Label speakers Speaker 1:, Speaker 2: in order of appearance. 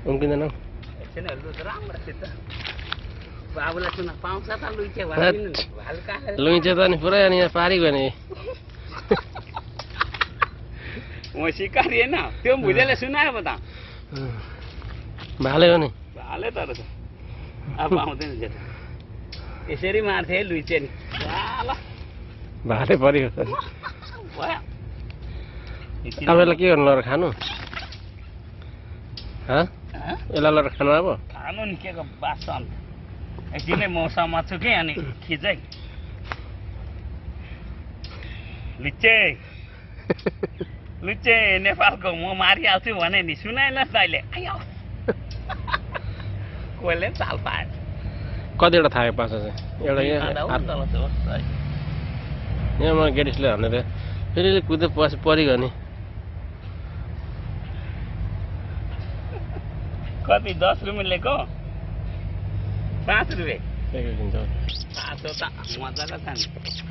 Speaker 1: उम्किँदैन हौ।
Speaker 2: बाबुलाई सुन पाउँछ त लुइचे
Speaker 1: लुइचे त नि पुरै अनि यहाँ पारी गयो नि
Speaker 2: म सिकारी होइन त्यो भुजेले सुनायो पो त
Speaker 1: भाले हो नि
Speaker 2: भाले तर अब आउँदैन जेठ यसरी मार्थे लुइचे नि
Speaker 1: भाले पऱ्यो
Speaker 2: भयो
Speaker 1: तपाईँलाई के गर्नु लर खानु यसलाई लर खानु अब
Speaker 2: खानु नि के को बास छ अन्त एकदिनै मौसममा छु कि अनि खिचै लुच्चे लुच्चे नेपालको म मारिहाल्छु भने नि सुनाएनस् तैँले कोहीले चाल पाएन
Speaker 1: कतिवटा थाहा पाउँछ चाहिँ एउटा यहाँ म गेटिसले हानेर फेरि कुदे परिगयो नि
Speaker 2: कति 10 रुपियाँ लिएको 5 रुपियाँ
Speaker 1: किन्छ
Speaker 2: 5 हो त मजाले छ नि